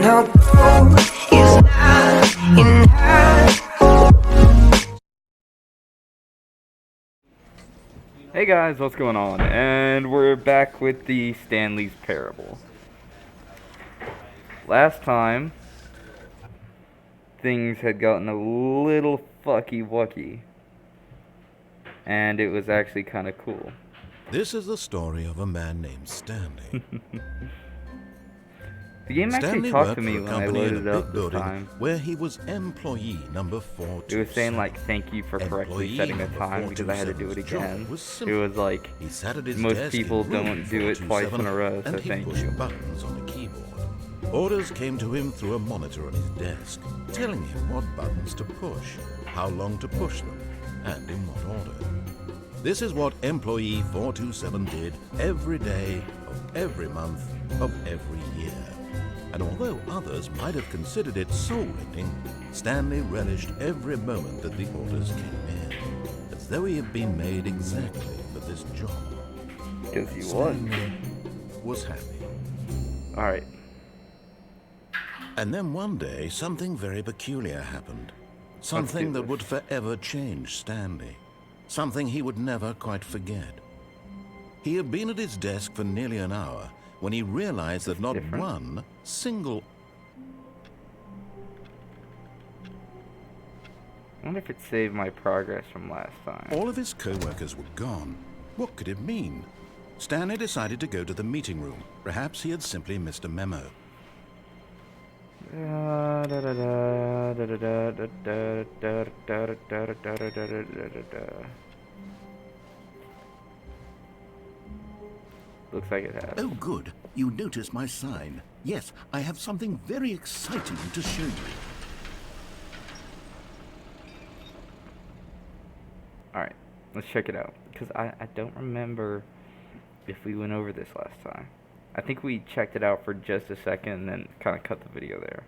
no gold is not enough. Hey guys, what's going on? And we're back with the Stanley's Parable. Last time, things had gotten a little fucky-wucky. And it was actually kind of cool. This is the story of a man named Stanley. The game Stanley actually talked worked to me for a when I company in a loaded it big up this building time. where he was employee number 427. It was saying like, thank you for correctly Employee setting the number time because I had to do it 427's job again. was It simple. was like, He sat at his most desk people in room don't do it twice in a 427, row, so and he thank pushed you. buttons on the keyboard. Orders came to him through a monitor on his desk, telling him what buttons to push, how long to push them, and in what order. This is what employee 427 did every day of every month of every year. And although others might have considered it soul-rending, Stanley relished every moment that the orders came in, as though he had been made exactly for this job. Because he was. Stanley was happy. Alright. And then one day, something very peculiar happened. Something that would forever change Stanley. Something he would never quite forget. He had been at his desk for nearly an hour when he realized that not one single... I wonder if it saved my progress from last time. All of his co-workers were gone. What could it mean? Stanley decided to go to the meeting room. Perhaps he had simply missed a memo. Looks like it has. Oh, good. You noticed my sign. Yes, I have something very exciting to show you. Alright, let's check it out. Because I don't remember if we went over this last time. I think we checked it out for just a second and then kind of cut the video there.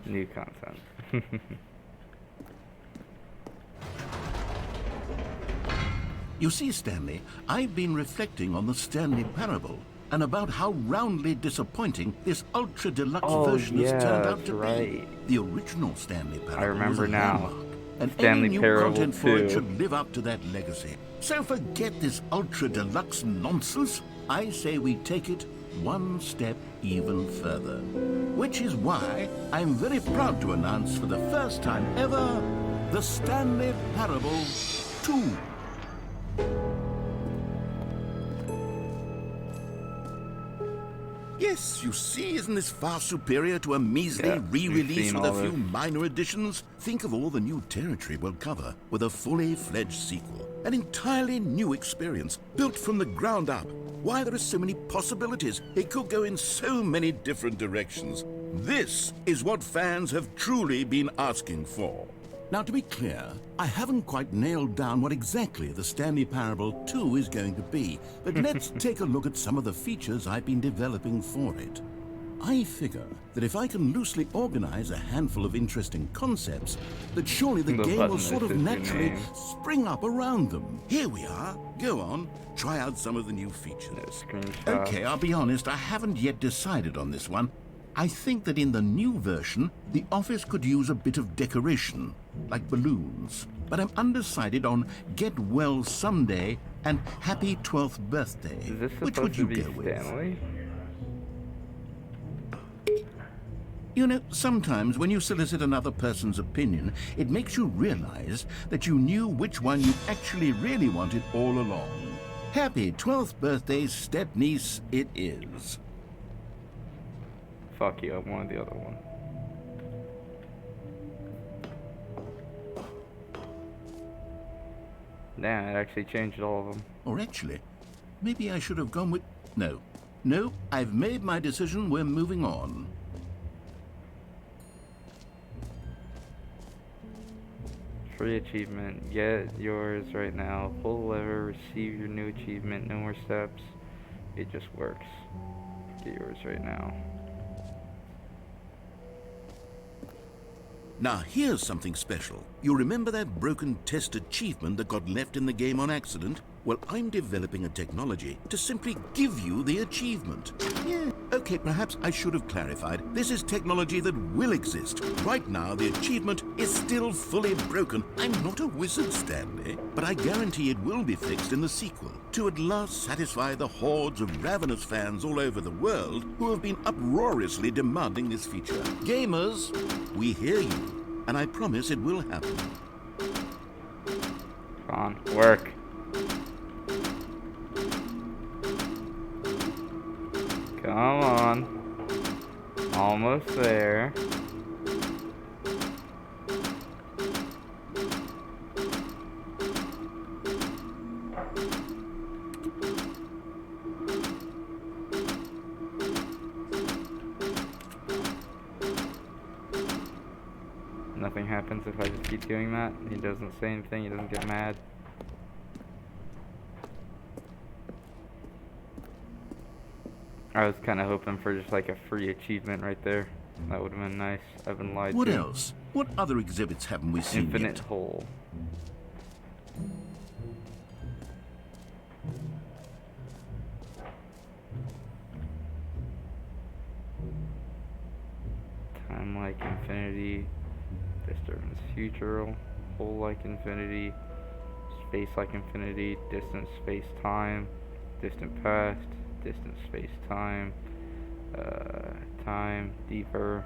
New content. You see, Stanley, I've been reflecting on the Stanley Parable and about how roundly disappointing this ultra-deluxe version has turned out to be. The original Stanley Parable I remember was a now. landmark, and Stanley any new Parable content for it 2. should live up to that legacy. So forget this ultra-deluxe nonsense. I say we take it one step even further. Which is why I'm very proud to announce for the first time ever, the Stanley Parable 2. Yes, you see, isn't this far superior to a measly re-release with a few minor additions? Think of all the new territory we'll cover with a fully fledged sequel. An entirely new experience, built from the ground up. Why, there are so many possibilities. It could go in so many different directions. This is what fans have truly been asking for. Now, to be clear, I haven't quite nailed down what exactly the Stanley Parable 2 is going to be, but let's take a look at some of the features I've been developing for it. I figure that if I can loosely organize a handful of interesting concepts, that surely the game will sort of naturally spring up around them. Here we are. Go on, try out some of the new features. Okay, I'll be honest, I haven't yet decided on this one. I think that in the new version, the office could use a bit of decoration, like balloons. But I'm undecided on Get Well Someday and Happy 12th Birthday. Is this Which would supposed you to be go Stanley? with? You know, sometimes when you solicit another person's opinion, it makes you realize that you knew which one you actually really wanted all along. Happy 12th birthday, step-niece, it is. Fuck you, I wanted the other one. Damn, it actually changed all of them. Or actually, maybe I should have gone with... No. No, I've made my decision. We're moving on. Free achievement. Get yours right now. Pull the lever. Receive your new achievement. No more steps. It just works. Get yours right now. Now, here's something special. You remember that broken test achievement that got left in the game on accident? Well, I'm developing a technology to simply give you the achievement. Yeah. Okay, perhaps I should have clarified. This is technology that will exist. Right now, the achievement is still fully broken. I'm not a wizard, Stanley, but I guarantee it will be fixed in the sequel to at last satisfy the hordes of ravenous fans all over the world who have been uproariously demanding this feature. Gamers, we hear you, and I promise it will happen. Come on, work. Come on. Almost there. Nothing happens if I just keep doing that. He doesn't say anything, he doesn't get mad. I was kind of hoping for just like a free achievement right there. That would have been nice. I've been lied to. What else? What other exhibits haven't we seen Infinite yet? hole. Time like infinity. Disturbance future. Hole like infinity. Space like infinity. Distant space time. Distant past. Distant space time. Time deeper.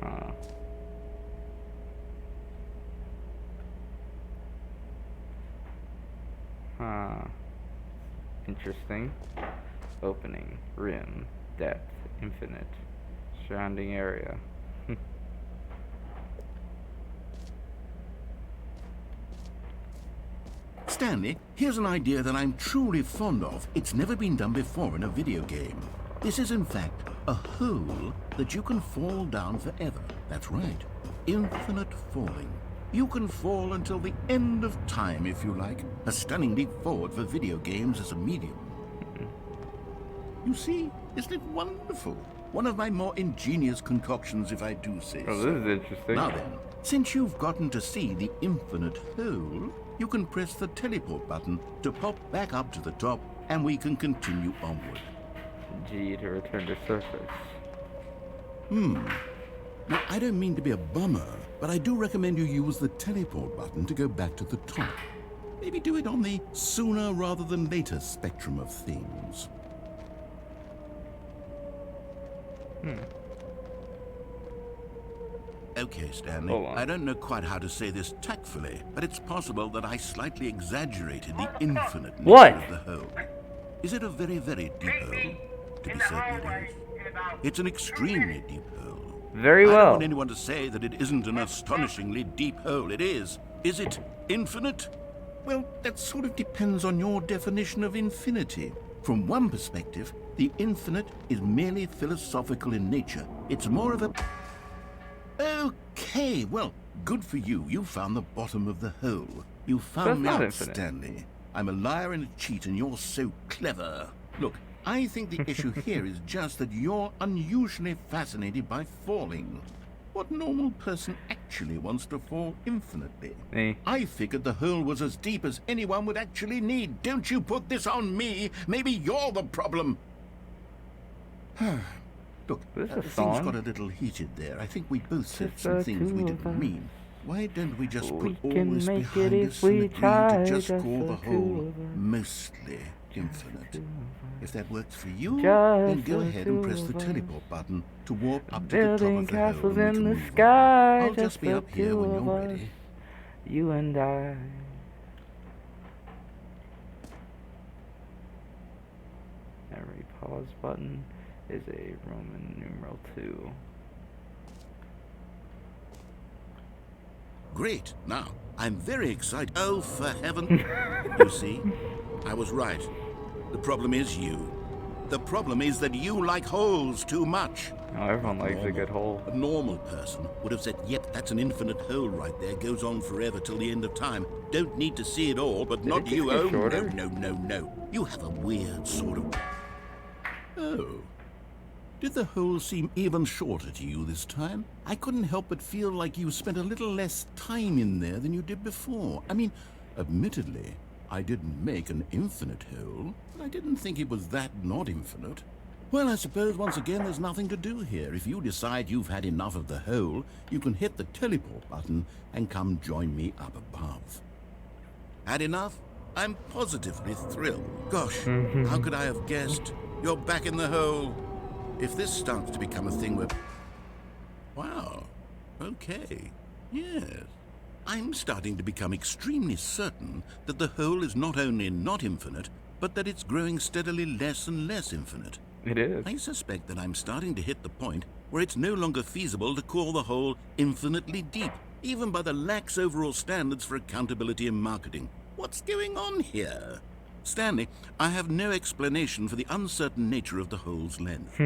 Huh. Huh. Interesting. Opening. Rim. Depth. Infinite. Surrounding area. Stanley, here's an idea that I'm truly fond of. It's never been done before in a video game. This is in fact a hole that you can fall down forever. That's right. Infinite falling. You can fall until the end of time if you like. A stunning leap forward for video games as a medium. You see, isn't it wonderful? One of my more ingenious concoctions, if I do say Oh, so. this is interesting. Now then, since you've gotten to see the infinite hole, you can press the teleport button to pop back up to the top, and we can continue onward. G to return to surface. Now, I don't mean to be a bummer, but I do recommend you use the teleport button to go back to the top. Maybe do it on the sooner rather than later spectrum of things. Okay, Stanley, Hold on. I don't know quite how to say this tactfully, but it's possible that I slightly exaggerated the infinite nature What? of the hole. Is it a very, very deep hole? To be certain it is. It's an extremely deep hole. Very I don't well. want anyone to say that it isn't an astonishingly deep hole. It is. Is it infinite? Well, that sort of depends on your definition of infinity. From one perspective, the infinite is merely philosophical in nature. It's more of a... Okay, well, good for you. You found the bottom of the hole. You found me not out, infinite. Stanley. I'm a liar and a cheat, and you're so clever. Look, I think the issue here is just that you're unusually fascinated by falling. What normal person actually wants to fall infinitely? Me. I figured the hole was as deep as anyone would actually need. Don't you put this on me. Maybe you're the problem. Look, This is a things song. got a little heated there. I think we both said Just some the things we two didn't of us. mean. Why don't we just We put all can this make it behind if us and we agree try, to just just call the the two hole of us. mostly infinite? If that works for you, Just then go the ahead and two press the of us. teleport button to warp up to the top Building of the hole castles and we in can the move on. sky. I'll just be the up here two when of you're us. ready. You and I. Every pause button is a Roman numeral 2. Great. Now, I'm very excited. Oh, for heaven. You see, I was right. The problem is you. The problem is that you like holes too much. Oh, everyone likes a Normal. good hole. A normal person would have said, yep, that's an infinite hole right there. Goes on forever till the end of time. Don't need to see it all, but Did not it just you. get Oh, shorter? no. You have a weird sort of... Oh. Did the hole seem even shorter to you this time? I couldn't help but feel like you spent a little less time in there than you did before. I mean, admittedly, I didn't make an infinite hole, but I didn't think it was that not infinite. Well, I suppose once again there's nothing to do here. If you decide you've had enough of the hole, you can hit the teleport button and come join me up above. Had enough? I'm positively thrilled. Gosh, how could I have guessed? You're back in the hole. If this starts to become a thing where... Wow. Okay. Yes. I'm starting to become extremely certain that the hole is not only not infinite, but that it's growing steadily less and less infinite. It is. I suspect that I'm starting to hit the point where it's no longer feasible to call the hole infinitely deep, even by the lax overall standards for accountability and marketing. What's going on here? Stanley, I have no explanation for the uncertain nature of the hole's length.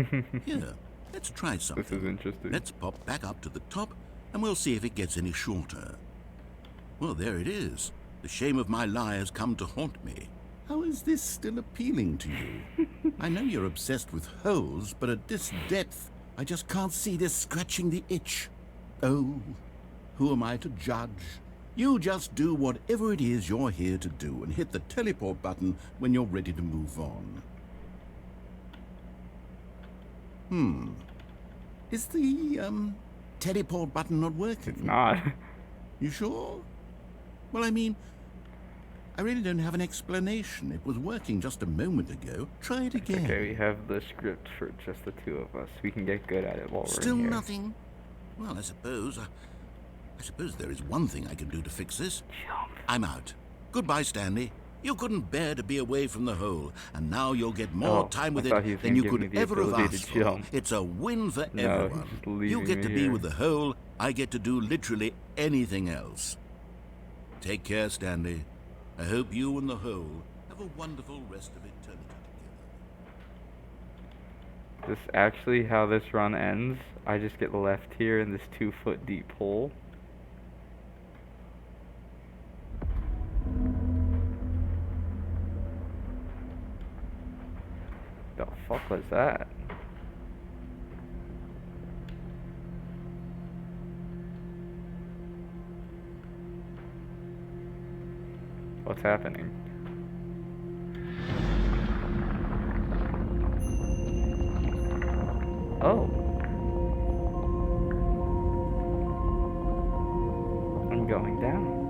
Here, let's try something. This is interesting. Let's pop back up to the top, and we'll see if it gets any shorter. Well, there it is. The shame of my lie has come to haunt me. How is this still appealing to you? I know you're obsessed with holes, but at this depth, I just can't see this scratching the itch. Oh, who am I to judge? You just do whatever it is you're here to do and hit the teleport button when you're ready to move on. Is the, teleport button not working? It's not. You sure? Well, I mean, I really don't have an explanation. It was working just a moment ago. Try it again. Okay, we have the script for just the two of us. We can get good at it while we're Still in here. nothing? Well, I suppose there is one thing I can do to fix this. Jump. I'm out. Goodbye, Stanley. You couldn't bear to be away from the hole, and now you'll get more time with I thought he it was than gonna you give me could the ever have ability asked to for. jump. It's a win for No, everyone. he's just leaving You get me to be here. with the hole, I get to do literally anything else. Take care, Stanley. I hope you and the hole have a wonderful rest of eternity together. This actually how this run ends. I just get left here in this 2-foot deep hole. The fuck was that? What's happening? Oh. I'm going down.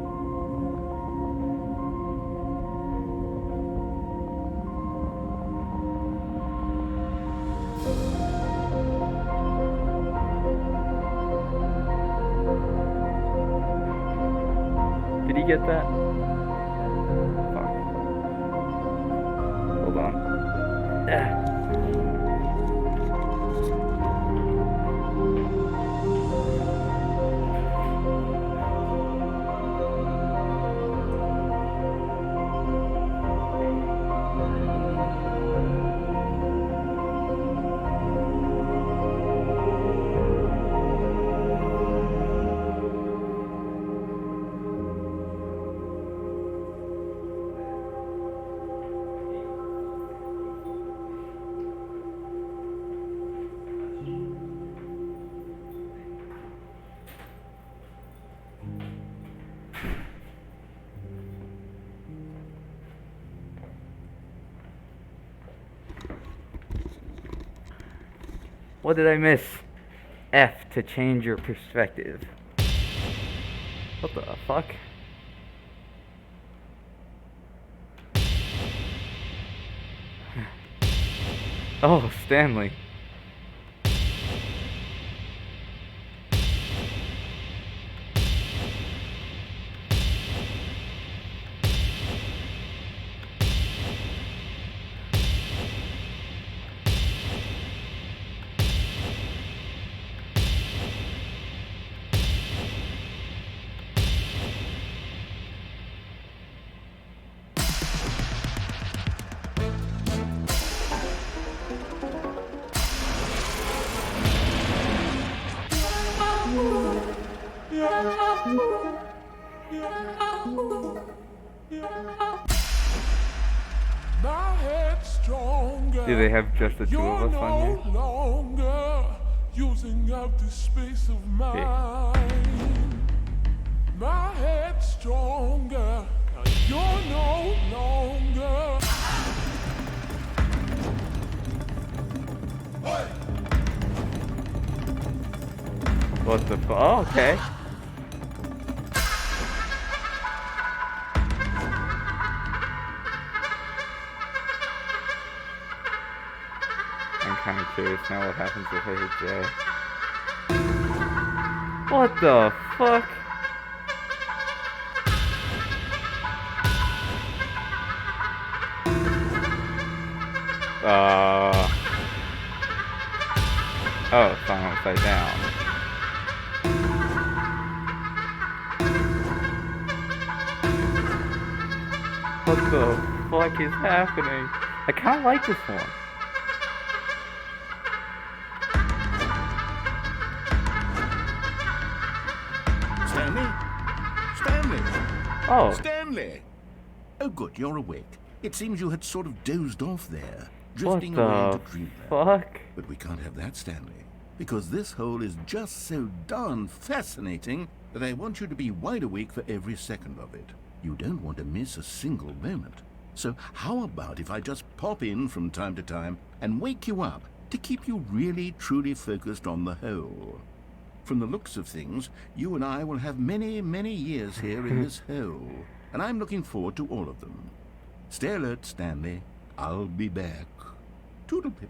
Did he get that? Fuck. Hold on. What did I miss? F to change your perspective. What the fuck? Oh, Stanley. My head's stronger. Do they have just the two You're of us on here? no longer using up the space of mine. My head's stronger. Now you're no longer. What the oh, okay. I'm kind of curious now what happens if I hit J. What the fuck? Oh, it's on upside down. What the fuck is happening? I kind of like this one. Stanley! Oh, Stanley! Oh, good, you're awake. It seems you had sort of dozed off there, what drifting away the into dreamland. fuck? But we can't have that, Stanley, because this hole is just so darn fascinating that I want you to be wide awake for every second of it. You don't want to miss a single moment. So how about if I just pop in from time to time and wake you up to keep you really, truly focused on the hole? From the looks of things, you and I will have many, many years here in this hole, and I'm looking forward to all of them. Stay alert, Stanley. I'll be back. Toodle-pip.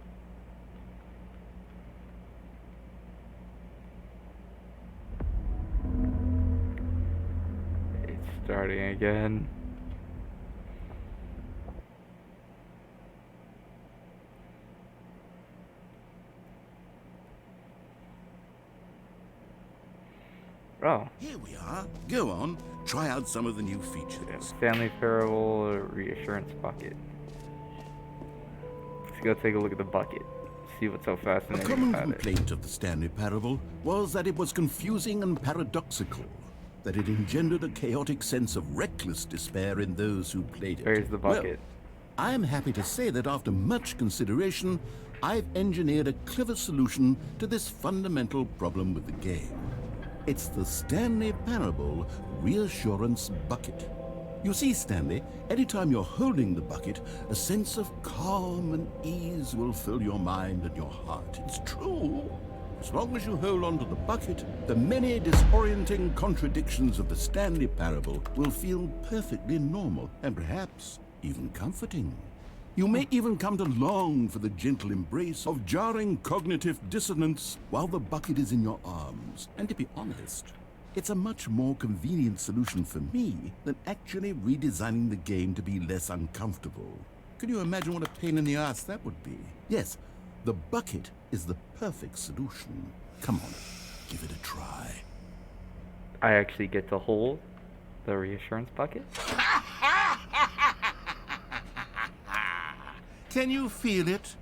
It's starting again. Oh, Here we are. Go on. Try out some of the new features. Stanley Parable reassurance bucket. Let's go take a look at the bucket. See what's so A fascinating common about it. complaint of the Stanley Parable was that it was confusing and paradoxical, that it engendered a chaotic sense of reckless despair in those who played it. Where's the bucket? Well, I am happy to say that after much consideration, I've engineered a clever solution to this fundamental problem with the game. It's the Stanley Parable Reassurance Bucket. You see, Stanley, anytime you're holding the bucket, a sense of calm and ease will fill your mind and your heart. It's true. As long as you hold on to the bucket, the many disorienting contradictions of the Stanley Parable will feel perfectly normal and perhaps even comforting. You may even come to long for the gentle embrace of jarring cognitive dissonance while the bucket is in your arms. And to be honest, it's a much more convenient solution for me than actually redesigning the game to be less uncomfortable. Can you imagine what a pain in the ass that would be? Yes, the bucket is the perfect solution. Come on, give it a try. I actually get to hold the reassurance bucket? Can you feel it?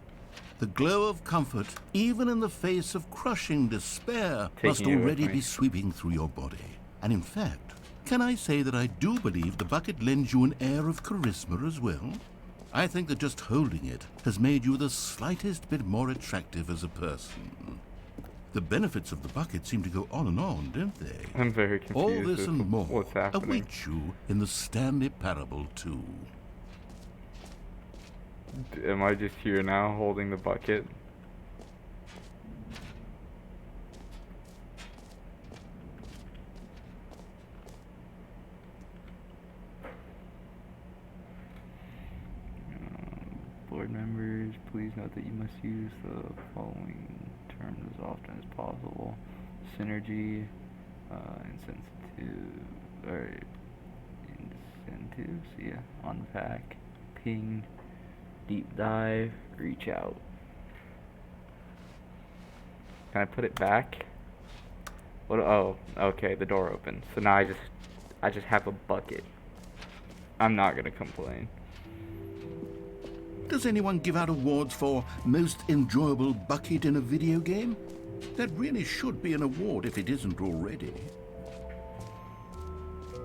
The glow of comfort, even in the face of crushing despair, must Taking it with already me. be sweeping through your body. And in fact, can I say that I do believe the bucket lends you an air of charisma as well? I think that just holding it has made you the slightest bit more attractive as a person. The benefits of the bucket seem to go on, don't they? I'm very confused. All this with and more what's happening. await you in the Stanley Parable 2. Am I just here now holding the bucket? Board members, please note that you must use the following terms as often as possible. Synergy, incentives, yeah, unpack, ping, deep dive, reach out. Can I put it back? What? Oh, okay, the door opened. So now I just have a bucket. I'm not gonna complain. Does anyone give out awards for most enjoyable bucket in a video game? That really should be an award if it isn't already.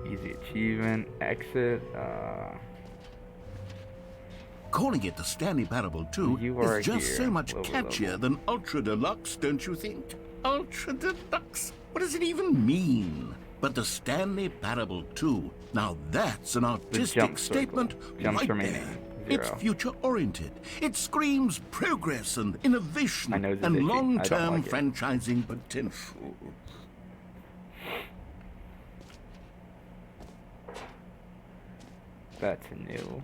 Easy achievement, exit, calling it the Stanley Parable 2 You are is just here, so much lower catchier level. than Ultra Deluxe, don't you think? Ultra Deluxe? What does it even mean? But the Stanley Parable 2, now that's an artistic jump circle. statement Jumps right remaining, there. 0. It's future-oriented. It screams progress and innovation My nose is and itchy. I don't long-term like it. franchising potential. That's new.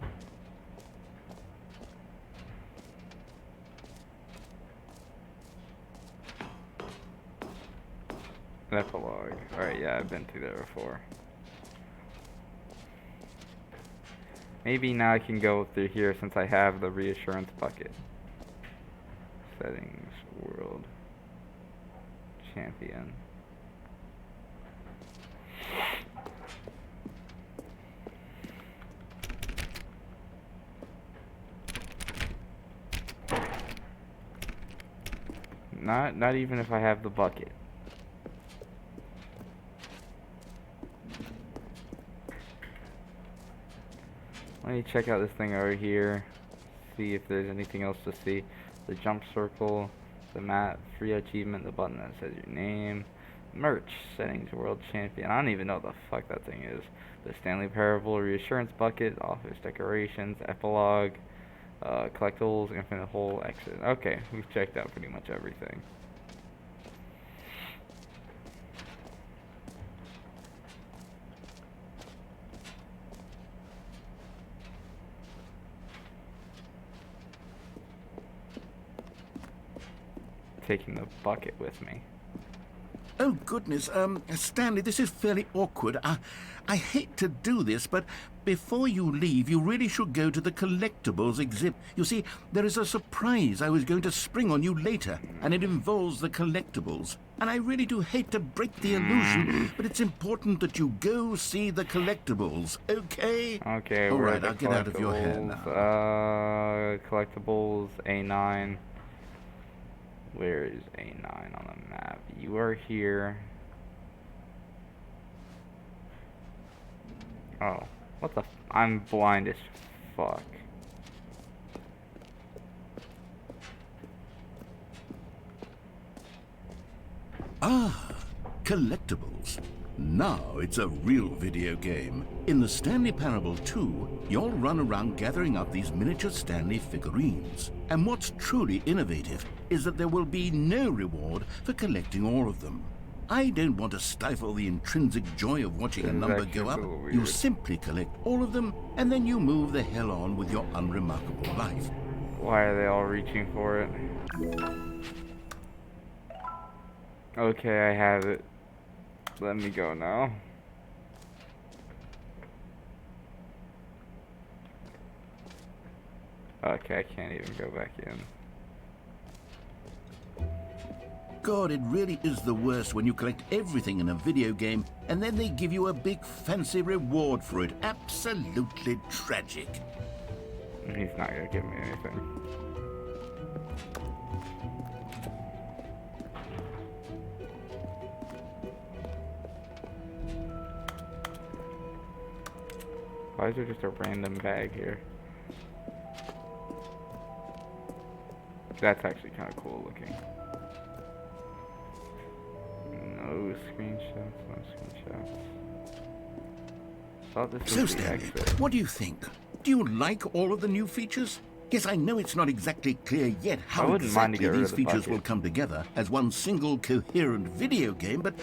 Epilogue. Alright, yeah, I've been through there before. Maybe now I can go through here since I have the reassurance bucket. Settings, world, champion. Not even if I have the bucket. Let me check out this thing over here. See if there's anything else to see. The jump circle, the map, free achievement, the button that says your name, merch, settings, world champion. I don't even know what the fuck that thing is. The Stanley Parable, reassurance bucket, office decorations, epilogue, collectibles, infinite hole, exit. Okay, we've checked out pretty much everything. Taking the bucket with me. Oh, goodness, Stanley, this is fairly awkward. I hate to do this, but before you leave, you really should go to the collectibles exhibit. You see, there is a surprise I was going to spring on you later, and it involves the collectibles. And I really do hate to break the illusion, but it's important that you go see the collectibles, okay? Okay, All we're right, at the I'll get out of your hair now. Collectibles, A9. Where is A9 on the map? You are here. Oh, what the I'm blind as fuck. Ah, collectibles. Now it's a real video game. In the Stanley Parable 2, you'll run around gathering up these miniature Stanley figurines. And what's truly innovative is that there will be no reward for collecting all of them. I don't want to stifle the intrinsic joy of watching a number go up. You simply collect all of them, and then you move the hell on with your unremarkable life. Why are they all reaching for it? Okay, I have it. Let me go now. Okay, I can't even go back in. God, it really is the worst when you collect everything in a video game and then they give you a big fancy reward for it. Absolutely tragic. He's not gonna give me anything. Why is there just a random bag here? That's actually kind of cool looking. No screenshots, no screenshots. Thought this So, was the Stanley, exit. what do you think? Do you like all of the new features? Yes, I know it's not exactly clear yet I how wouldn't mind to exactly get rid these of the features bucket. will come together as one single coherent video game, but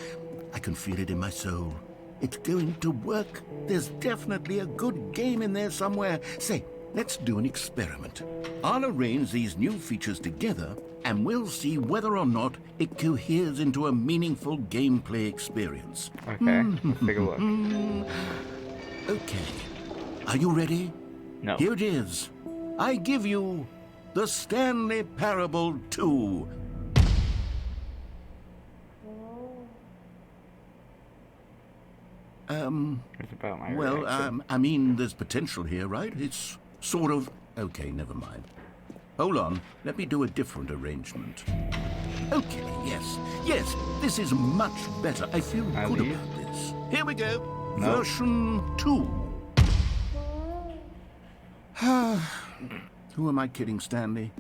I can feel it in my soul. It's going to work. There's definitely a good game in there somewhere. Say, let's do an experiment. I'll arrange these new features together, and we'll see whether or not it coheres into a meaningful gameplay experience. Okay, let's take a look. Okay. Are you ready? No. Here it is. I give you the Stanley Parable 2. It's about my Well, reaction. I mean, there's potential here, right? It's sort of... Okay, never mind. Hold on. Let me do a different arrangement. Okay, yes, this is much better. I feel Are good these? about this. Here we go. No. Version 2. Who am I kidding, Stanley?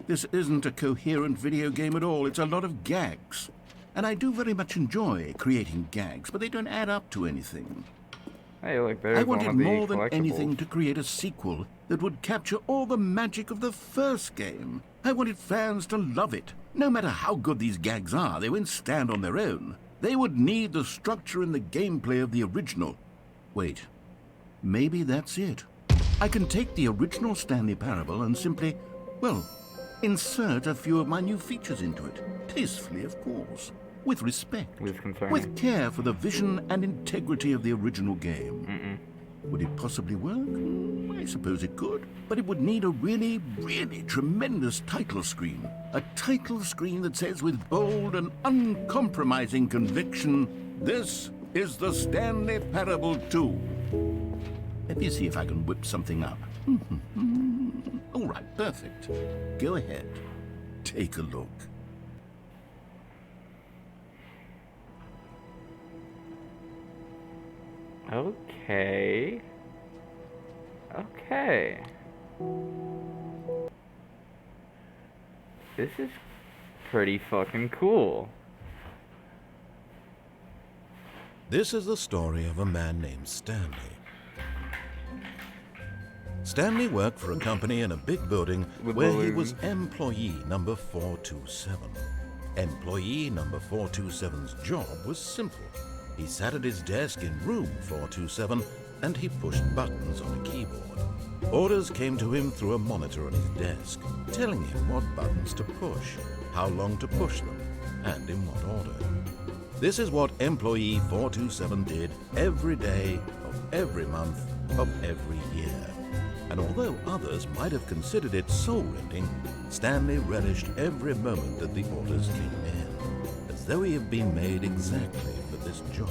This isn't a coherent video game at all. It's a lot of gags. And I do very much enjoy creating gags, but they don't add up to anything. Hey, look, there's I one wanted of the more than collectibles. anything to create a sequel that would capture all the magic of the first game. I wanted fans to love it. No matter how good these gags are, they won't stand on their own. They would need the structure and the gameplay of the original. Wait, maybe that's it. I can take the original Stanley Parable and simply, well, insert a few of my new features into it. Tastefully, of course. With respect. With concern. With care for the vision and integrity of the original game. Would it possibly work? I suppose it could. But it would need a really, really tremendous title screen. A title screen that says with bold and uncompromising conviction, "This is the Stanley Parable 2. Let me see if I can whip something up. All right, perfect. Go ahead. Take a look. Okay. Okay. This is pretty fucking cool. This is the story of a man named Stanley. Stanley worked for a company in a big building With where he was balloons. employee number 427. Employee number 427's job was simple. He sat at his desk in room 427 and he pushed buttons on a keyboard. Orders came to him through a monitor on his desk, telling him what buttons to push, how long to push them, and in what order. This is what employee 427 did every day of every month of every year. And although others might have considered it soul-rending, Stanley relished every moment that the orders came in, as though he had been made exactly for this job.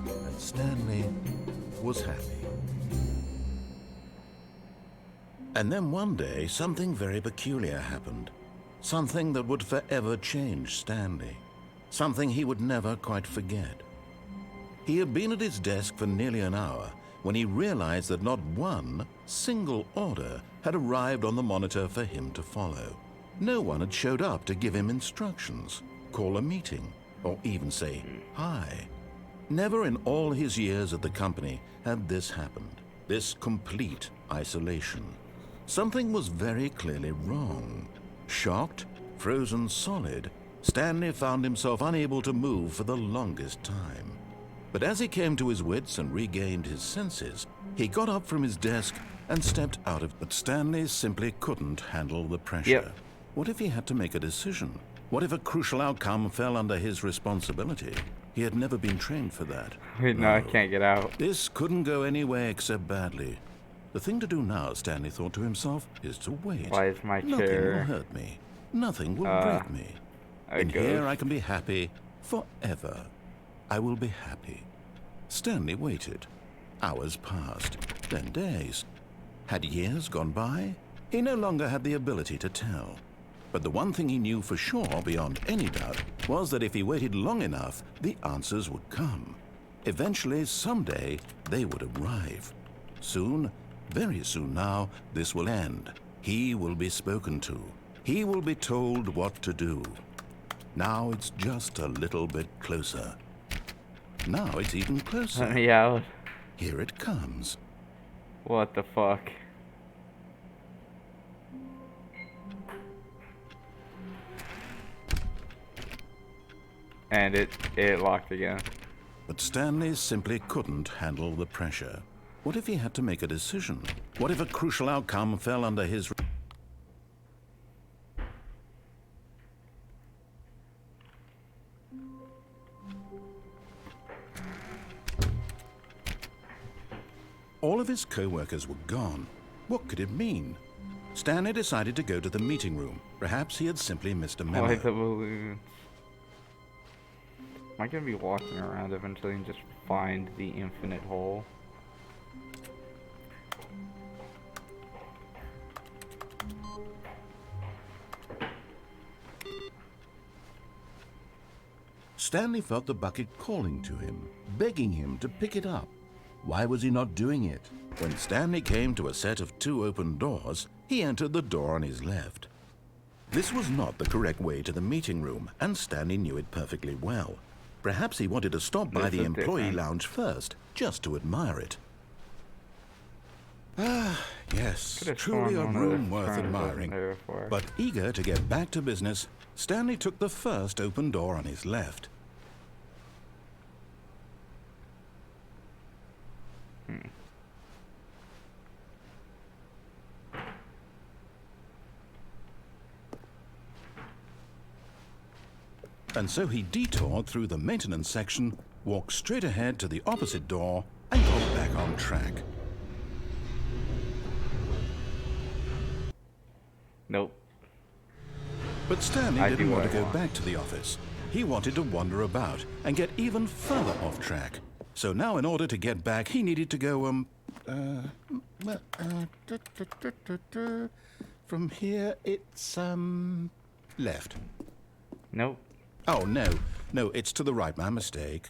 And Stanley was happy. And then one day, something very peculiar happened. Something that would forever change Stanley. Something he would never quite forget. He had been at his desk for nearly an hour when he realized that not one single order had arrived on the monitor for him to follow. No one had showed up to give him instructions, call a meeting, or even say hi. Never in all his years at the company had this happened, this complete isolation. Something was very clearly wrong. Shocked, frozen solid, Stanley found himself unable to move for the longest time. But as he came to his wits and regained his senses, he got up from his desk and stepped out of... But Stanley simply couldn't handle the pressure. Yep. What if he had to make a decision? What if a crucial outcome fell under his responsibility? He had never been trained for that. No, I can't get out. This couldn't go any way except badly. The thing to do now, Stanley thought to himself, is to wait. Why is my Nothing will chair... hurt me. Nothing will break me. And here I can be happy forever. I will be happy. Stanley waited. Hours passed, then days. Had years gone by? He no longer had the ability to tell. But the one thing he knew for sure, beyond any doubt, was that if he waited long enough, the answers would come. Eventually, someday, they would arrive. Soon, very soon now, this will end. He will be spoken to. He will be told what to do. Now it's just a little bit closer. Now it's even closer. Let me out. Here it comes. What the fuck? And it locked again. But Stanley simply couldn't handle the pressure. What if he had to make a decision? What if a crucial outcome fell under his... All of his co-workers were gone. What could it mean? Stanley decided to go to the meeting room. Perhaps he had simply missed a memo. Why the balloons? Am I gonna be walking around eventually and just find the infinite hole? Stanley felt the bucket calling to him, begging him to pick it up. Why was he not doing it? When Stanley came to a set of 2 open doors, He entered the door on his left. This was not the correct way to the meeting room, and Stanley knew it perfectly well. Perhaps he wanted to stop by the employee lounge first, just to admire it. Ah, yes, truly a room worth admiring. But eager to get back to business, Stanley took the first open door on his left. And so he detoured through the maintenance section, walked straight ahead to the opposite door, and got back on track. Nope. But Stanley didn't want to go back to the office. He wanted to wander about and get even further off track. So now in order to get back, he needed to go, from here it's, left. Nope. Oh, no, it's to the right, my mistake.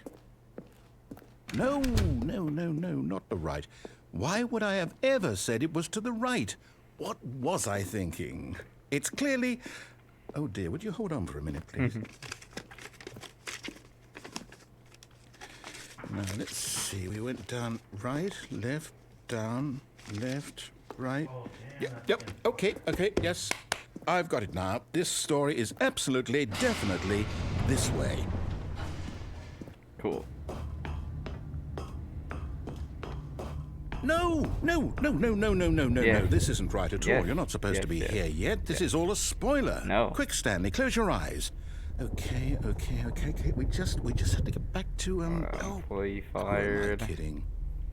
No, not the right. Why would I have ever said it was to the right? What was I thinking? It's clearly... Oh dear, would you hold on for a minute, please? Now, let's see, we went down right, left, down, left, right. Yep, okay, yes. I've got it now. This story is absolutely, definitely this way. Cool. No. This isn't right at all. You're not supposed to be here yet. This is all a spoiler. No. Quick, Stanley, close your eyes. Okay. We just have to get back to, Employee fired. Who am I kidding?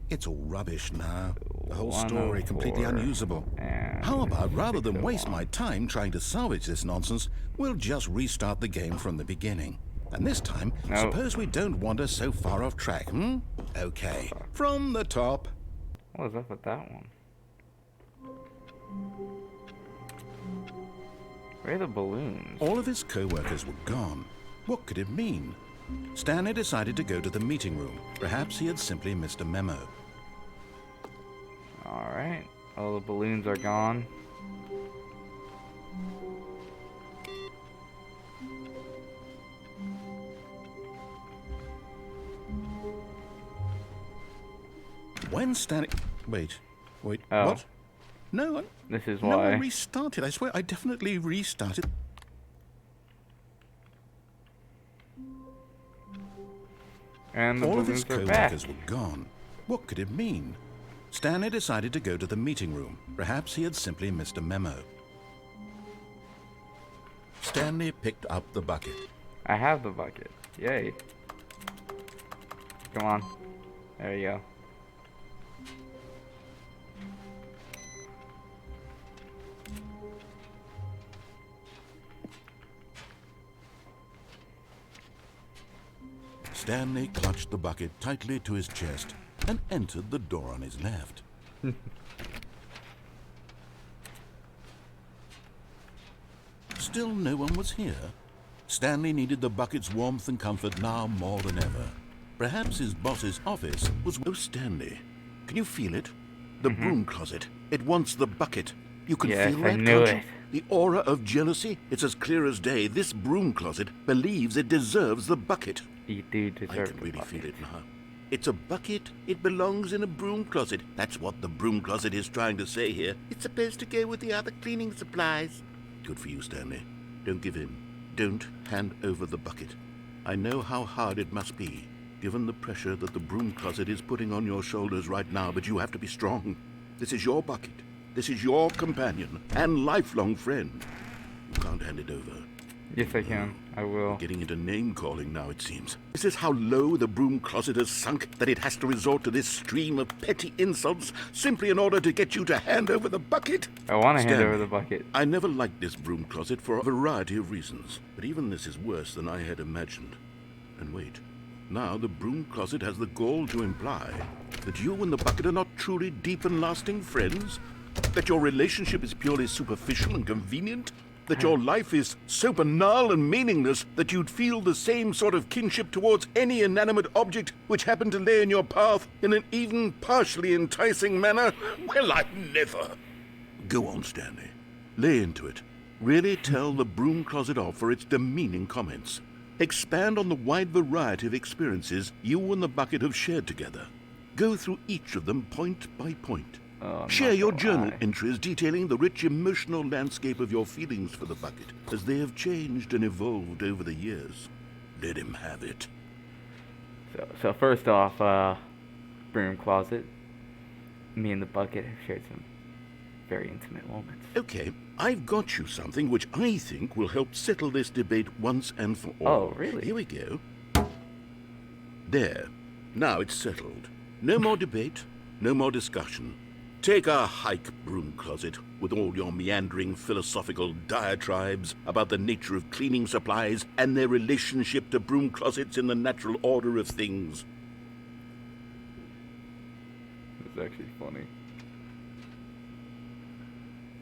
It's all rubbish now. The whole story completely unusable. How about, rather than waste my time trying to salvage this nonsense, we'll just restart the game from the beginning. And this time, suppose we don't wander so far off track, Okay, from the top. What was up with that one? Where are the balloons? All of his co-workers were gone. What could it mean? Stanley decided to go to the meeting room. Perhaps he had simply missed a memo. Alright. All the balloons are gone. When Stanley... Wait, Oh. what? No, This is no, I why. restarted. I swear, I definitely restarted. And the All of his balloons are back. co-workers were gone. What could it mean? Stanley decided to go to the meeting room. Perhaps he had simply missed a memo. Stanley picked up the bucket. I have the bucket. Yay. Come on. There you go. Stanley clutched the bucket tightly to his chest and entered the door on his left. Still no one was here. Stanley needed the bucket's warmth and comfort now more than ever. Perhaps his boss's office was... Oh, Stanley, can you feel it? The broom closet. It wants the bucket. You can feel that, I knew can't you? it. The aura of jealousy, it's as clear as day. This broom closet believes it deserves the bucket. You do I deserve can the really bucket. feel it now. It's a bucket. It belongs in a broom closet. That's what the broom closet is trying to say here. It's supposed to go with the other cleaning supplies. Good for you, Stanley. Don't give in. Don't hand over the bucket. I know how hard it must be, given the pressure that the broom closet is putting on your shoulders right now, but you have to be strong. This is your bucket. This is your companion and lifelong friend. You can't hand it over. Yes, I can. I will. Getting into name-calling now, it seems. Is this how low the broom closet has sunk, that it has to resort to this stream of petty insults simply in order to get you to hand over the bucket? I want to hand Stanley, over the bucket. I never liked this broom closet for a variety of reasons, but even this is worse than I had imagined. And wait, now the broom closet has the gall to imply that you and the bucket are not truly deep and lasting friends? That your relationship is purely superficial and convenient? That your life is so banal and meaningless that you'd feel the same sort of kinship towards any inanimate object which happened to lay in your path in an even partially enticing manner? Well, I never. Go on, Stanley. Lay into it. Really tell the broom closet off for its demeaning comments. Expand on the wide variety of experiences you and the bucket have shared together. Go through each of them point by point. Share your journal entries detailing the rich emotional landscape of your feelings for the bucket as they have changed and evolved over the years. Let him have it. So first off, broom closet. Me and the bucket have shared some very intimate moments. Okay, I've got you something which I think will help settle this debate once and for all. Oh, really? Here we go. There. Now it's settled. No more debate, no more discussion. Take a hike, broom closet, with all your meandering philosophical diatribes about the nature of cleaning supplies and their relationship to broom closets in the natural order of things. It's actually funny.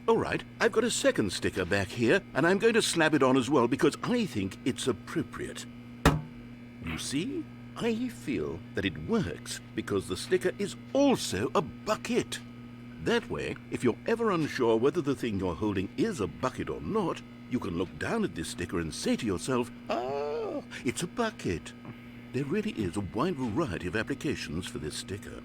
All right, I've got a second sticker back here, and I'm going to slap it on as well because I think it's appropriate. You see? I feel that it works because the sticker is also a bucket. That way, if you're ever unsure whether the thing you're holding is a bucket or not, you can look down at this sticker and say to yourself, "Ah, it's a bucket." There really is a wide variety of applications for this sticker.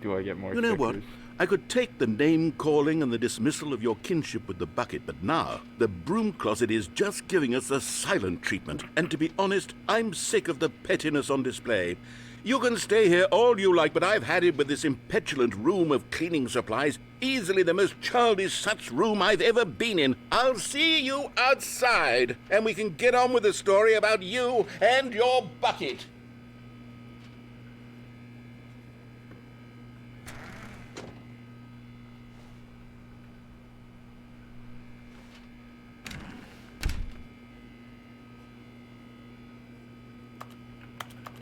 Do I get more You know what? stickers? I could take the name-calling and the dismissal of your kinship with the bucket, but now the broom closet is just giving us a silent treatment. And to be honest, I'm sick of the pettiness on display. You can stay here all you like, but I've had it with this impetulant room of cleaning supplies. Easily the most childish such room I've ever been in. I'll see you outside, and we can get on with the story about you and your bucket.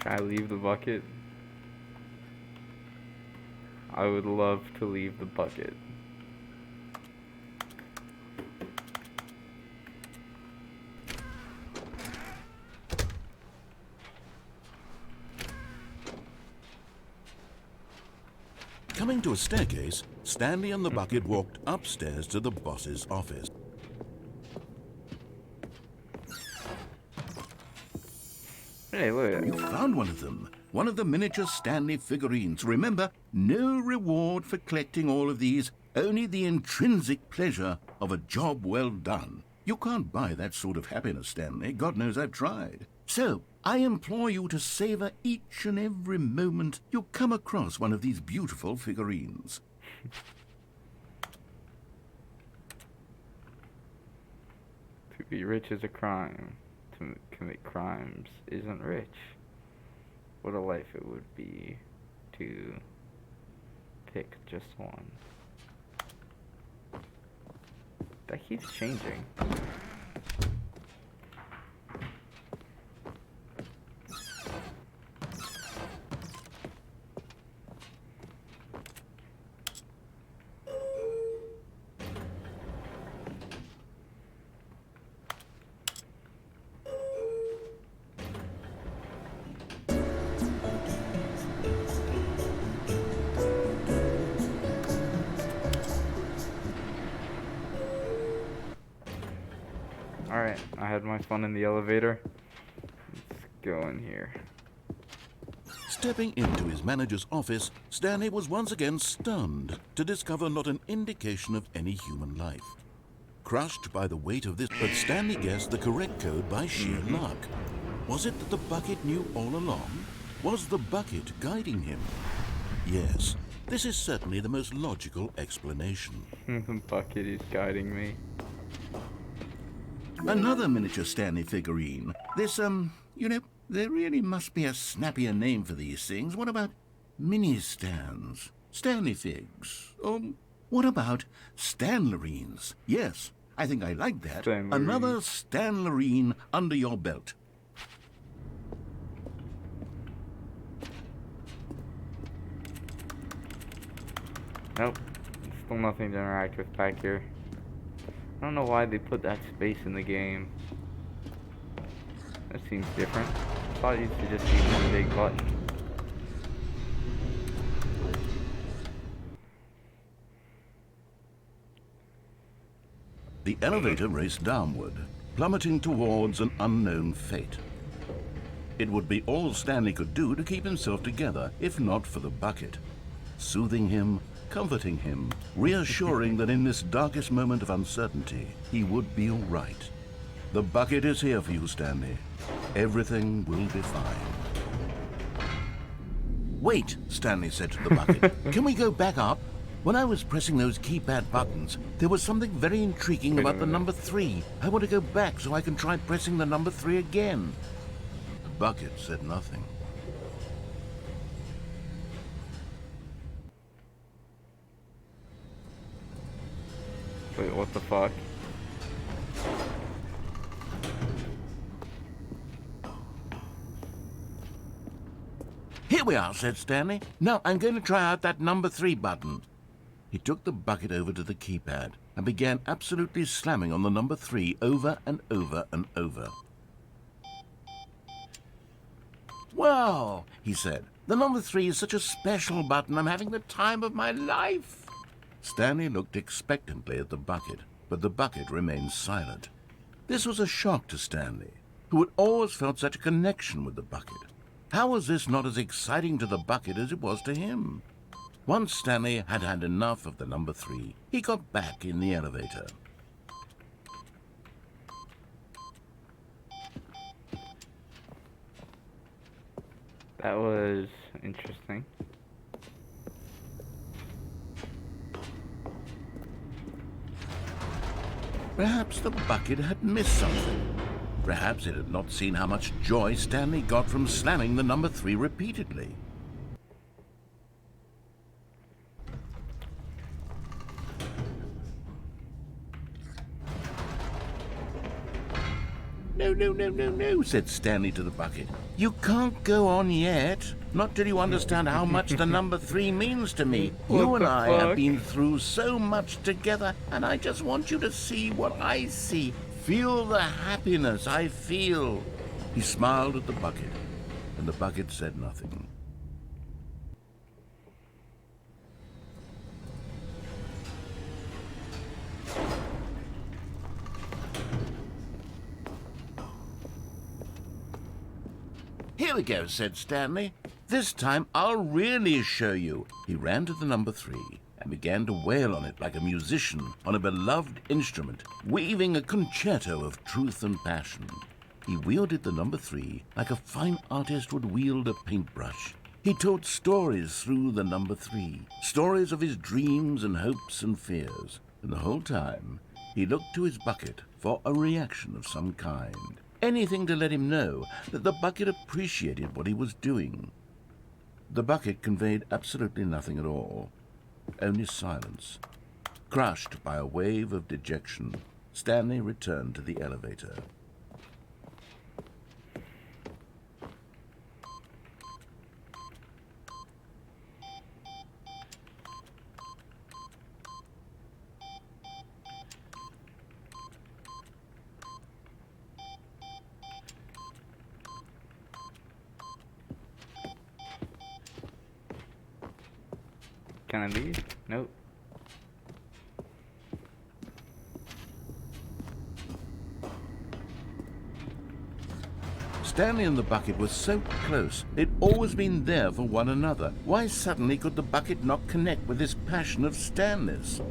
Can I leave the bucket? I would love to leave the bucket. Coming to a staircase, Stanley and the bucket walked upstairs to the boss's office. Hey, look at You that. found one of them. One of the miniature Stanley figurines. Remember, no reward for collecting all of these, only the intrinsic pleasure of a job well done. You can't buy that sort of happiness, Stanley. God knows I've tried. So, I implore you to savor each and every moment you come across one of these beautiful figurines. To be rich is a crime. To commit crimes isn't rich. What a life it would be to pick just one. That keeps changing. Alright, I had my fun in the elevator. Let's go in here. Stepping into his manager's office, Stanley was once again stunned to discover not an indication of any human life. Crushed by the weight of this, but Stanley guessed the correct code by sheer luck. Was it that the bucket knew all along? Was the bucket guiding him? Yes, this is certainly the most logical explanation. The bucket is guiding me. Another miniature Stanley figurine. This, you know, there really must be a snappier name for these things. What about mini-stands? Stanley figs? What about Stanlerines? Yes, I think I like that. Stanlerine. Another Stanlerine under your belt. Nope. Still nothing to interact with back here. I don't know why they put that space in the game. That seems different. thought it used to just be one big button. The elevator raced downward, plummeting towards an unknown fate. It would be all Stanley could do to keep himself together, if not for the bucket. Soothing him, comforting him, reassuring that in this darkest moment of uncertainty, he would be all right. The bucket is here for you, Stanley. Everything will be fine. Wait, Stanley said to the bucket. Can we go back up? When I was pressing those keypad buttons, there was something very intriguing about the number 3. I want to go back so I can try pressing the number 3 again. The bucket said nothing. Wait, what the fuck? Here we are, said Stanley. Now I'm going to try out that number 3 button. He took the bucket over to the keypad and began absolutely slamming on the number 3 over and over and over. Wow, he said. The number 3 is such a special button. I'm having the time of my life. Stanley looked expectantly at the bucket, but the bucket remained silent. This was a shock to Stanley, who had always felt such a connection with the bucket. How was this not as exciting to the bucket as it was to him? Once Stanley had had enough of the number 3, he got back in the elevator. That was interesting. Perhaps the bucket had missed something. Perhaps it had not seen how much joy Stanley got from slamming the number 3 repeatedly. No, said Stanley to the bucket. You can't go on yet. Not till you understand how much the number 3 means to me. You and I have been through so much together, and I just want you to see what I see. Feel the happiness I feel. He smiled at the bucket, and the bucket said nothing. Here we go, said Stanley. This time I'll really show you. He ran to the number 3 and began to wail on it like a musician on a beloved instrument, weaving a concerto of truth and passion. He wielded the number 3 like a fine artist would wield a paintbrush. He told stories through the number 3, stories of his dreams and hopes and fears. And the whole time, he looked to his bucket for a reaction of some kind. Anything to let him know that the bucket appreciated what he was doing. The bucket conveyed absolutely nothing at all, only silence. Crushed by a wave of dejection, Stanley returned to the elevator. Can I leave? Nope. Stanley and the bucket were so close. They'd always been there for one another. Why suddenly could the bucket not connect with this passion of Stanley's?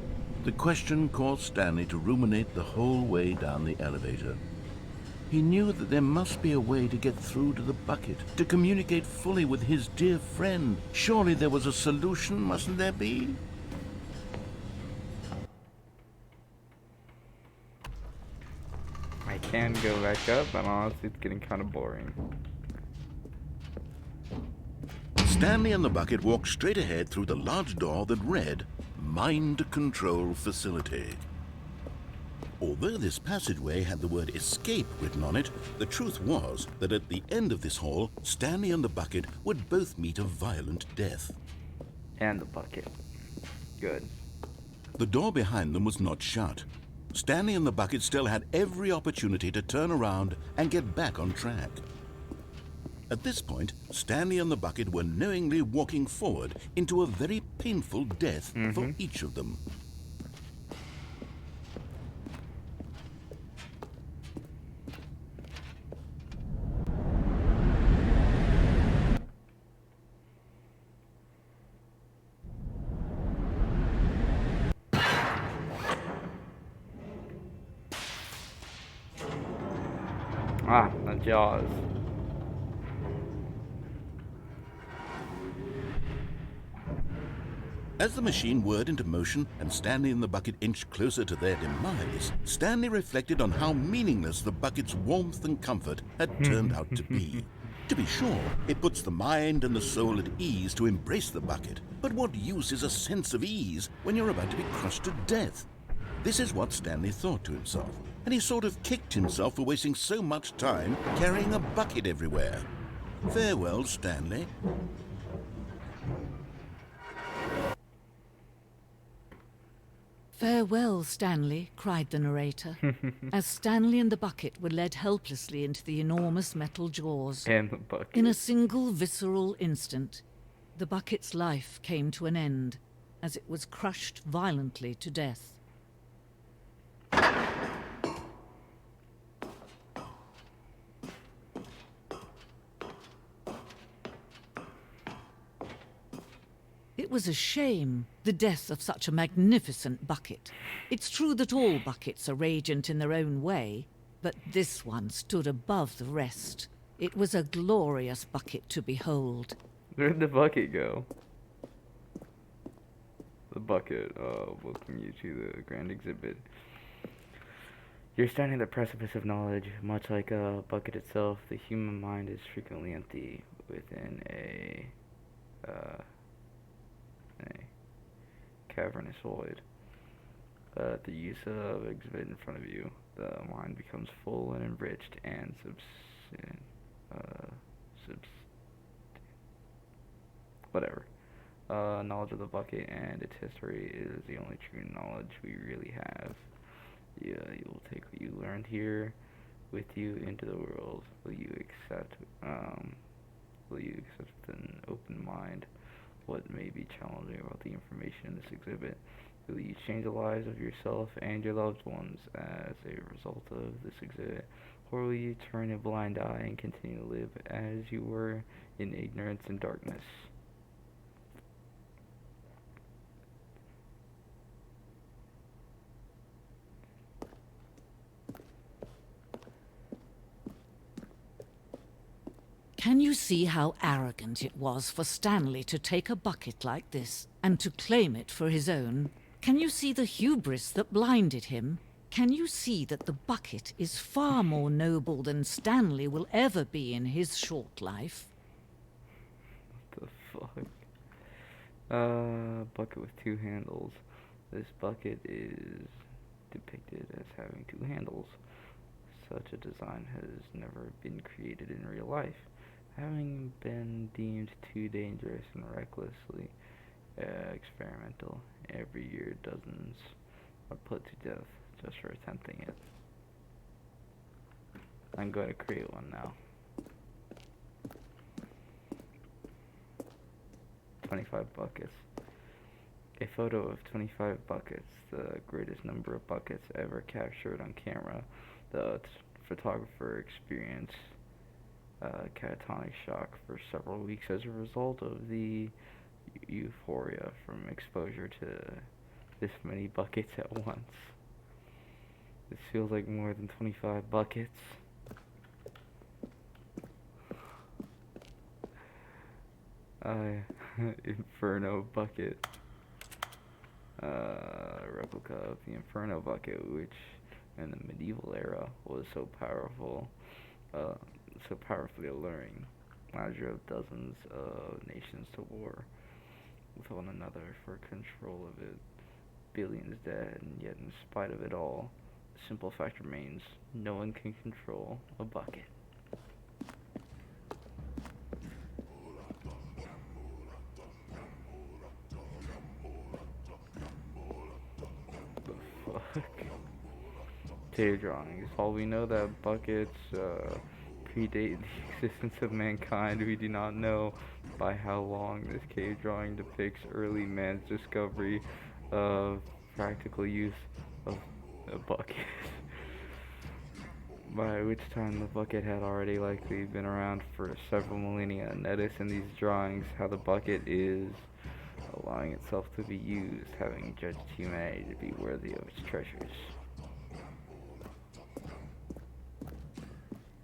The question caused Stanley to ruminate the whole way down the elevator. He knew that there must be a way to get through to the bucket, to communicate fully with his dear friend. Surely there was a solution, mustn't there be? I can go back up, but honestly it's getting kind of boring. Stanley and the bucket walked straight ahead through the large door that read, Mind Control Facility. Although this passageway had the word escape written on it, the truth was that at the end of this hall, Stanley and the bucket would both meet a violent death. And the bucket. Good. The door behind them was not shut. Stanley and the bucket still had every opportunity to turn around and get back on track. At this point, Stanley and the bucket were knowingly walking forward into a very painful death for each of them. Ah, the jaws. As the machine whirred into motion and Stanley and the bucket inched closer to their demise, Stanley reflected on how meaningless the bucket's warmth and comfort had turned out to be. To be sure, it puts the mind and the soul at ease to embrace the bucket, but what use is a sense of ease when you're about to be crushed to death? This is what Stanley thought to himself, and he sort of kicked himself for wasting so much time carrying a bucket everywhere. Farewell, Stanley. "Farewell, Stanley," cried the narrator, as Stanley and the bucket were led helplessly into the enormous metal jaws. And the bucket. In a single visceral instant, the bucket's life came to an end, as it was crushed violently to death. It was a shame, the death of such a magnificent bucket. It's true that all buckets are radiant in their own way, but this one stood above the rest. It was a glorious bucket to behold. Where'd the bucket go? The bucket, welcome you to the grand exhibit. You're standing at the precipice of knowledge. Much like a bucket itself, the human mind is frequently empty within a cavernous void. The use of exhibit in front of you, the mind becomes full and enriched and whatever. Knowledge of the bucket and its history is the only true knowledge we really have. Yeah, you will take what you learned here with you into the world. Will you accept an open mind what may be challenging about the information in this exhibit? Will you change the lives of yourself and your loved ones as a result of this exhibit? Or will you turn a blind eye and continue to live as you were in ignorance and darkness? Can you see how arrogant it was for Stanley to take a bucket like this and to claim it for his own? Can you see the hubris that blinded him? Can you see that the bucket is far more noble than Stanley will ever be in his short life? What the fuck? Bucket with two handles. This bucket is depicted as having two handles. Such a design has never been created in real life, having been deemed too dangerous and recklessly experimental. Every year, dozens are put to death just for attempting it. I'm going to create one now. 25 buckets. A photo of 25 buckets, the greatest number of buckets ever captured on camera. The photographer experienced catatonic shock for several weeks as a result of the euphoria from exposure to this many buckets at once. This feels like more than 25 buckets. Inferno bucket. Replica of the Inferno bucket, which in the medieval era was so powerfully alluring. Now drove dozens of nations to war with one another for control of it. Billions dead, and yet in spite of it all, the simple fact remains, no one can control a bucket. The fuck? Tear drawings. All we know that buckets predate the existence of mankind, we do not know by how long. This cave drawing depicts early man's discovery of practical use of a bucket, by which time the bucket had already likely been around for several millennia. Notice in these drawings how the bucket is allowing itself to be used, having judged humanity to be worthy of its treasures.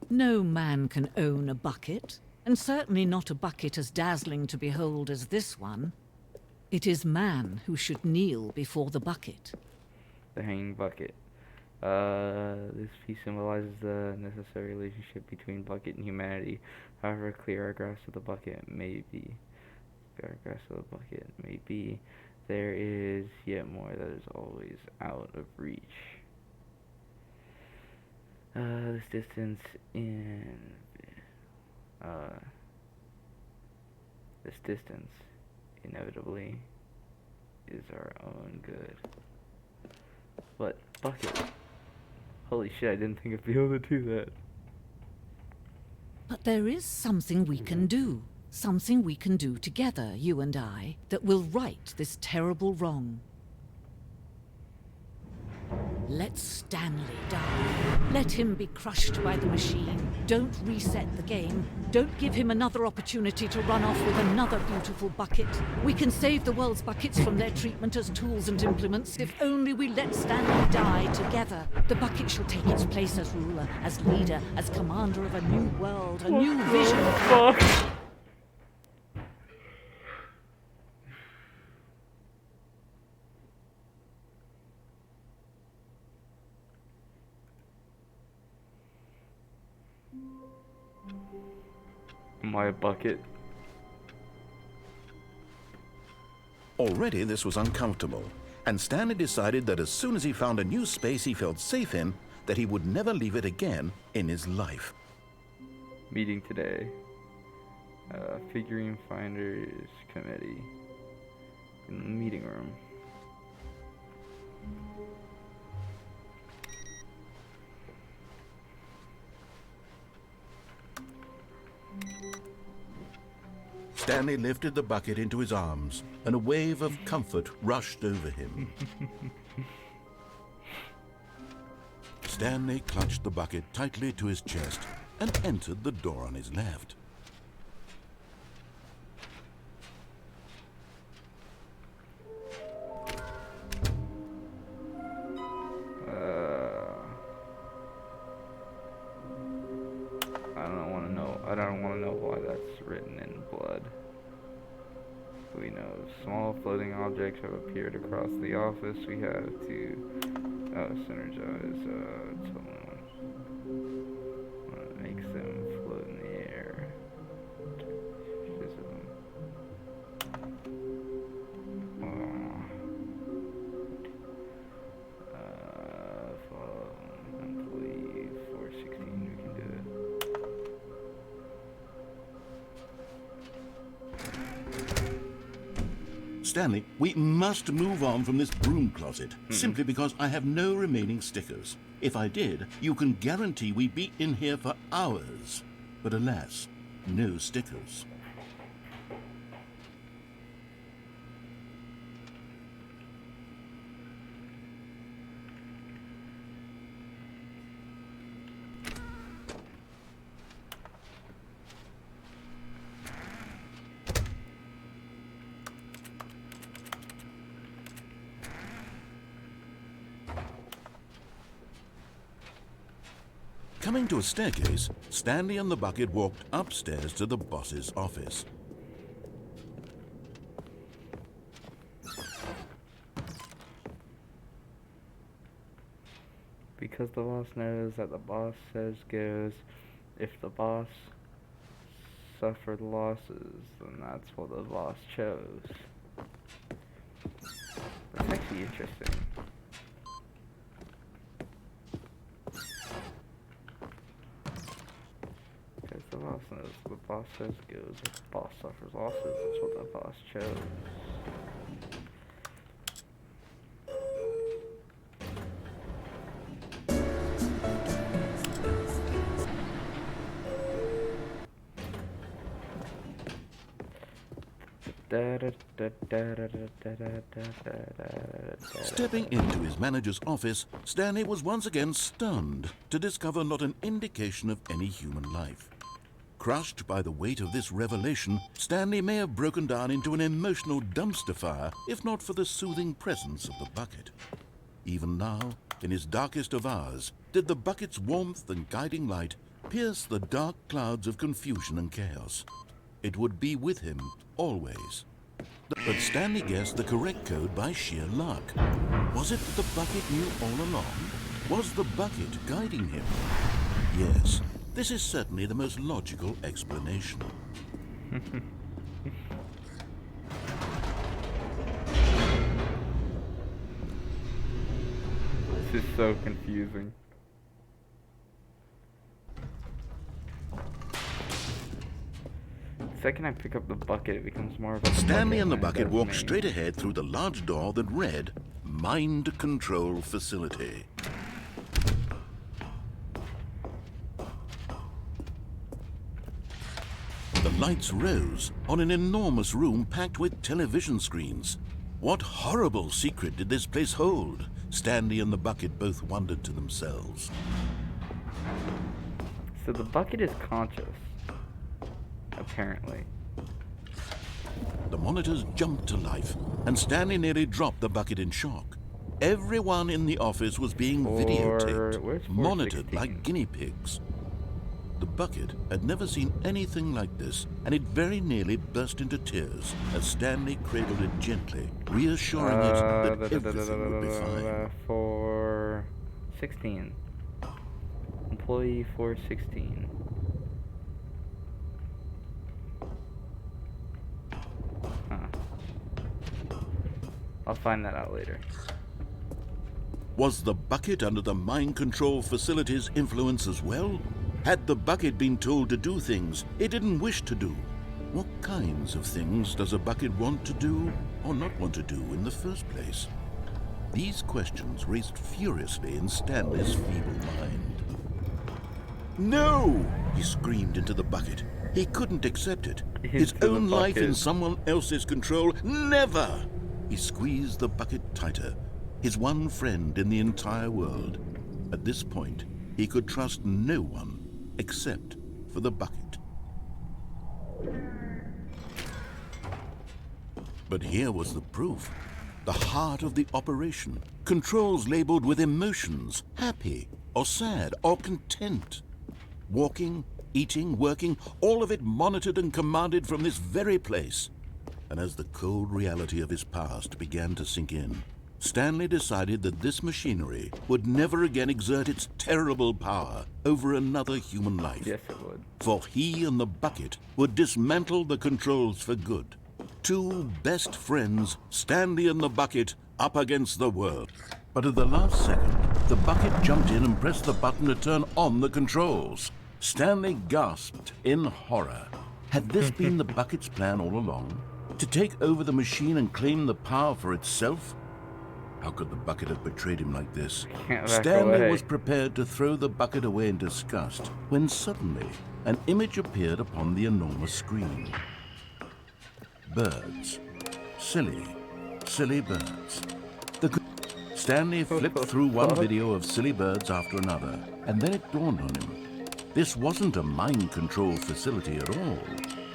No man can own a bucket, and certainly not a bucket as dazzling to behold as this one. It is man who should kneel before the bucket. The hanging bucket. This piece symbolizes the necessary relationship between bucket and humanity. However clear grasp of the bucket may be, there is yet more that is always out of reach. This distance inevitably is our own good. But bucket. Holy shit, I didn't think I'd be able to do that. But there is something we can do. Something we can do together, you and I, that will right this terrible wrong. Let Stanley die. Let him be crushed by the machine. Don't reset the game. Don't give him another opportunity to run off with another beautiful bucket. We can save the world's buckets from their treatment as tools and implements if only we let Stanley die together. The bucket shall take its place as ruler, as leader, as commander of a new world, a new vision. Fuck. My bucket. Already this was uncomfortable, and Stanley decided that as soon as he found a new space he felt safe in, that he would never leave it again in his life. Meeting today. Figurine Finders Committee. In the meeting room. Stanley lifted the bucket into his arms, and a wave of comfort rushed over him. Stanley clutched the bucket tightly to his chest and entered the door on his left. I don't want to know why that's written in blood. We know small floating objects have appeared across the office. We have to synergize someone. Makes them float in the air. Employee 416, we can do it. Stanley, we must move on from this broom closet, simply because I have no remaining stickers. If I did, you can guarantee we'd be in here for hours. But alas, no stickers. Coming to a staircase, Stanley and the bucket walked upstairs to the boss's office. Because the boss knows that the boss says goes. If the boss suffered losses, then that's what the boss chose. That's actually interesting. The boss knows the boss says goes. If the boss suffers losses, that's what the boss chose. Stepping into his manager's office, Stanley was once again stunned to discover not an indication of any human life. Crushed by the weight of this revelation, Stanley may have broken down into an emotional dumpster fire if not for the soothing presence of the bucket. Even now, in his darkest of hours, did the bucket's warmth and guiding light pierce the dark clouds of confusion and chaos. It would be with him always. But Stanley guessed the correct code by sheer luck. Was it that the bucket knew all along? Was the bucket guiding him? Yes, this is certainly the most logical explanation. This is so confusing. The second I pick up the bucket, it becomes more of a Stanley and the than it bucket does walked me. straight ahead through the large door that read, Mind Control Facility. The lights rose on an enormous room packed with television screens. What horrible secret did this place hold? Stanley and the bucket both wondered to themselves. So the bucket is conscious, apparently. The monitors jumped to life, and Stanley nearly dropped the bucket in shock. Everyone in the office was being Where's videotaped, monitored 416? like guinea pigs. The bucket had never seen anything like this, and it very nearly burst into tears as Stanley cradled it gently, reassuring it that everything would be fine. 416. Employee 416. Huh. I'll find that out later. Was the bucket under the mind control facility's influence as well? Had the bucket been told to do things it didn't wish to do? What kinds of things does a bucket want to do or not want to do in the first place? These questions raced furiously in Stanley's feeble mind. No! He screamed into the bucket. He couldn't accept it. His Into the own life in bucket. someone else's control. Never! He squeezed the bucket tighter. His one friend in the entire world. At this point, he could trust no one except for the bucket. But here was the proof. The heart of the operation. Controls labeled with emotions, happy or sad or content. Walking, eating, working, all of it monitored and commanded from this very place. And as the cold reality of his past began to sink in, Stanley decided that this machinery would never again exert its terrible power over another human life. Yes, it would. For he and the bucket would dismantle the controls for good. Two best friends, Stanley and the bucket, up against the world. But at the last second, the bucket jumped in and pressed the button to turn on the controls. Stanley gasped in horror. Had this been the bucket's plan all along? To take over the machine and claim the power for itself? How could the bucket have betrayed him like this? Can't back Stanley away. was prepared to throw the bucket away in disgust when suddenly an image appeared upon the enormous screen. Birds. Silly, silly birds. Stanley flipped through one video of silly birds after another, and then it dawned on him. This wasn't a mind control facility at all.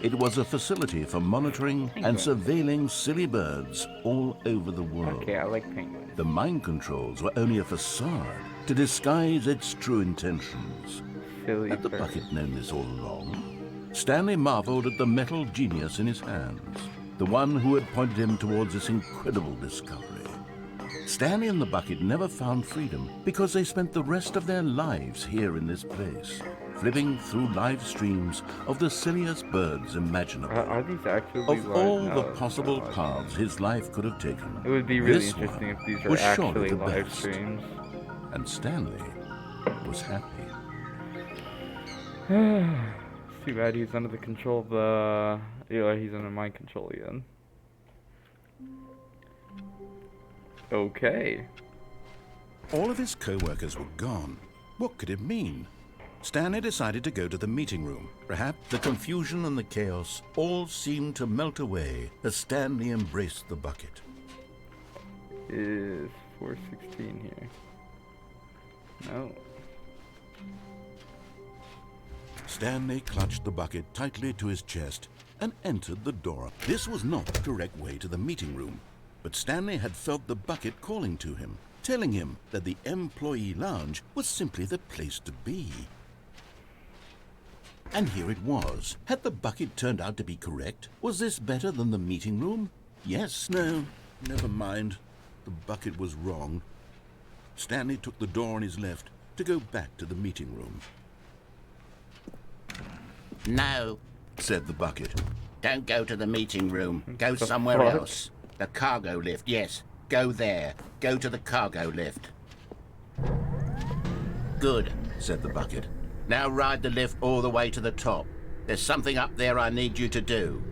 It was a facility for monitoring and surveilling silly birds all over the world. Okay, I like penguins. The mind controls were only a facade to disguise its true intentions. Silly Had the bird. bucket known this all along? Stanley marveled at the metal genius in his hands, the one who had pointed him towards this incredible discovery. Stanley and the bucket never found freedom because they spent the rest of their lives here in this place, flipping through live streams of the silliest birds imaginable. Are these actually Of live? all No, the it's possible not. paths his life could have taken, It would be really this interesting if one these were was surely actually the live best. streams. And Stanley was happy. It's too bad he's under the control of the... Yeah, he's under mind control again. Okay. All of his co-workers were gone. What could it mean? Stanley decided to go to the meeting room. Perhaps the confusion and the chaos all seemed to melt away as Stanley embraced the bucket. Is 416 here? No. Stanley clutched the bucket tightly to his chest and entered the door. This was not the correct way to the meeting room, but Stanley had felt the bucket calling to him, telling him that the employee lounge was simply the place to be. And here it was. Had the bucket turned out to be correct? Was this better than the meeting room? Yes, no, never mind. The bucket was wrong. Stanley took the door on his left to go back to the meeting room. No, Said the bucket. don't go to the meeting room. Go The somewhere fuck? else. The cargo lift, yes. Go there. Go to the cargo lift. Good, said the bucket. Now ride the lift all the way to the top. There's something up there I need you to do.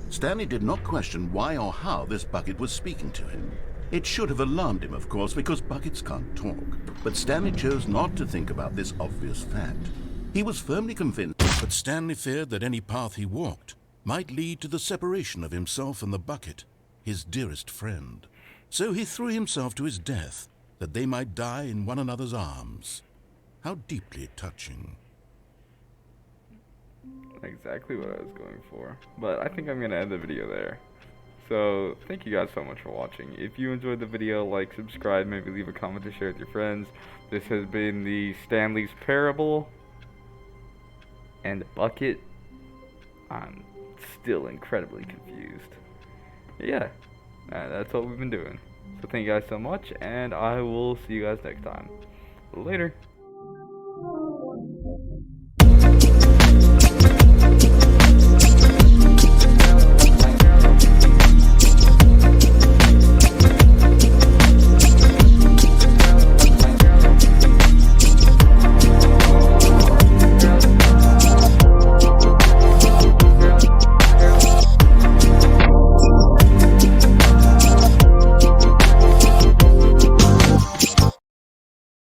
Stanley did not question why or how this bucket was speaking to him. It should have alarmed him, of course, because buckets can't talk. But Stanley chose not to think about this obvious fact. He was firmly convinced, but Stanley feared that any path he walked might lead to the separation of himself and the bucket, his dearest friend. So he threw himself to his death, that they might die in one another's arms. How deeply touching. Exactly what I was going for. But I think I'm going to end the video there. So, thank you guys so much for watching. If you enjoyed the video, like, subscribe, maybe leave a comment to share with your friends. This has been the Stanley's Parable. And the bucket. I'm still incredibly confused. Yeah, that's what we've been doing. So thank you guys so much, and I will see you guys next time. Later.